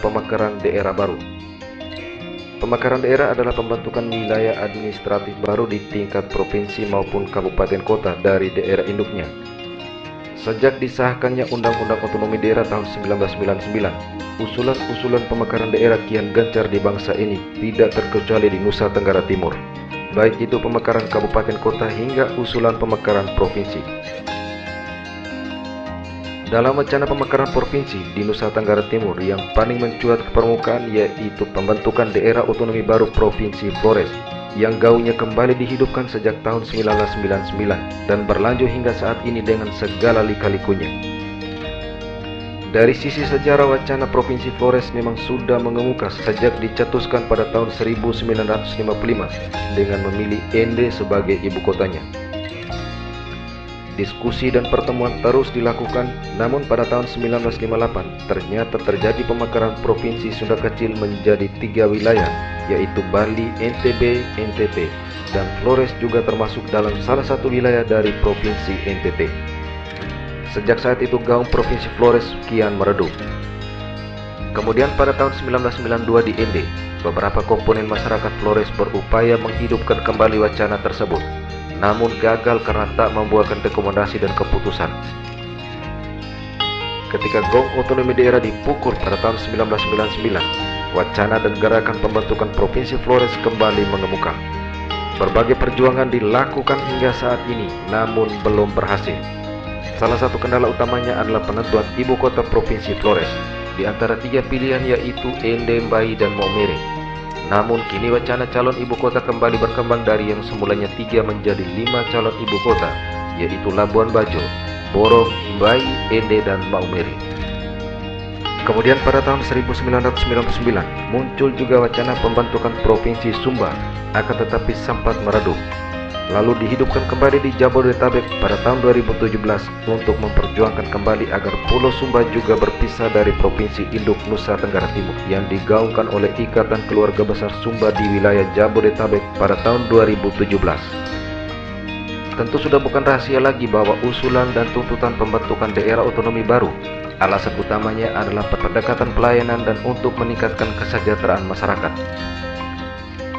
pemekaran daerah baru. Pemekaran daerah adalah pembentukan wilayah administratif baru di tingkat provinsi maupun kabupaten kota dari daerah induknya. Sejak disahkannya Undang-Undang Otonomi Daerah tahun 1999, usulan-usulan pemekaran daerah kian gencar di bangsa ini, tidak terkecuali di Nusa Tenggara Timur, baik itu pemekaran kabupaten kota hingga usulan pemekaran provinsi. Dalam wacana pemekaran provinsi di Nusa Tenggara Timur, yang paling mencuat ke permukaan yaitu pembentukan daerah otonomi baru Provinsi Flores yang gaungnya kembali dihidupkan sejak tahun 1999 dan berlanjut hingga saat ini dengan segala lika-likunya. Dari sisi sejarah, wacana Provinsi Flores memang sudah mengemuka sejak dicetuskan pada tahun 1955 dengan memilih Ende sebagai ibu kotanya. Diskusi dan pertemuan terus dilakukan, namun pada tahun 1958 ternyata terjadi pemekaran Provinsi Sunda Kecil menjadi 3 wilayah, yaitu Bali, NTB, NTT, dan Flores juga termasuk dalam salah satu wilayah dari Provinsi NTT. Sejak saat itu gaung Provinsi Flores kian meredup. Kemudian pada tahun 1992 di Ende, beberapa komponen masyarakat Flores berupaya menghidupkan kembali wacana tersebut, namun gagal karena tak membuahkan rekomendasi dan keputusan. Ketika gong otonomi daerah dipukul pada tahun 1999, wacana dan gerakan pembentukan Provinsi Flores kembali mengemuka. Berbagai perjuangan dilakukan hingga saat ini, namun belum berhasil. Salah satu kendala utamanya adalah penentuan ibu kota Provinsi Flores di antara 3 pilihan, yaitu Ende, Mbai, dan Maumere. Namun kini wacana calon ibu kota kembali berkembang dari yang semulanya 3 menjadi 5 calon ibu kota, yaitu Labuan Bajo, Borong, Mbai, Ende, dan Maumere. Kemudian pada tahun 1999 muncul juga wacana pembentukan Provinsi Sumba, akan tetapi sempat meredup. Lalu dihidupkan kembali di Jabodetabek pada tahun 2017 untuk memperjuangkan kembali agar Pulau Sumba juga berpisah dari Provinsi Induk Nusa Tenggara Timur yang digaungkan oleh Ikatan Keluarga Besar Sumba di wilayah Jabodetabek pada tahun 2017. Tentu sudah bukan rahasia lagi bahwa usulan dan tuntutan pembentukan daerah otonomi baru, alasan utamanya adalah pendekatan pelayanan dan untuk meningkatkan kesejahteraan masyarakat.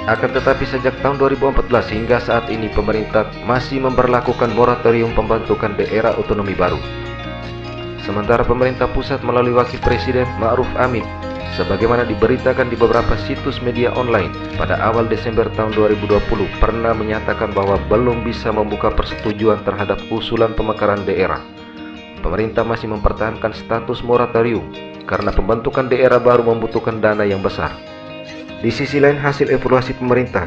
Akan tetapi sejak tahun 2014 hingga saat ini pemerintah masih memberlakukan moratorium pembentukan daerah otonomi baru. Sementara pemerintah pusat melalui Wakil Presiden Ma'ruf Amin, sebagaimana diberitakan di beberapa situs media online pada awal Desember tahun 2020, pernah menyatakan bahwa belum bisa membuka persetujuan terhadap usulan pemekaran daerah. Pemerintah masih mempertahankan status moratorium karena pembentukan daerah baru membutuhkan dana yang besar. Di sisi lain, hasil evaluasi pemerintah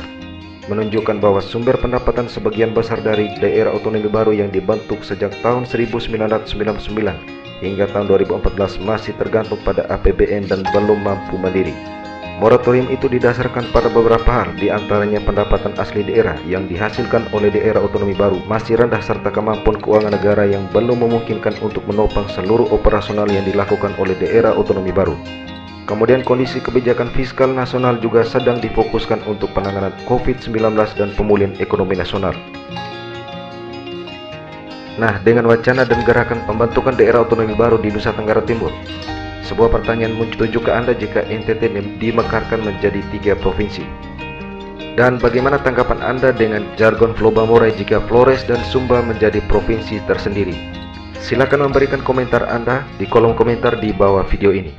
menunjukkan bahwa sumber pendapatan sebagian besar dari daerah otonomi baru yang dibentuk sejak tahun 1999 hingga tahun 2014 masih tergantung pada APBN dan belum mampu mandiri. Moratorium itu didasarkan pada beberapa hal, di antaranya pendapatan asli daerah yang dihasilkan oleh daerah otonomi baru masih rendah serta kemampuan keuangan negara yang belum memungkinkan untuk menopang seluruh operasional yang dilakukan oleh daerah otonomi baru. Kemudian kondisi kebijakan fiskal nasional juga sedang difokuskan untuk penanganan COVID-19 dan pemulihan ekonomi nasional. Nah, dengan wacana dan gerakan pembentukan daerah otonomi baru di Nusa Tenggara Timur, sebuah pertanyaan muncul ke Anda jika NTT dimekarkan menjadi 3 provinsi. Dan bagaimana tanggapan Anda dengan jargon Flobamorai jika Flores dan Sumba menjadi provinsi tersendiri? Silakan memberikan komentar Anda di kolom komentar di bawah video ini.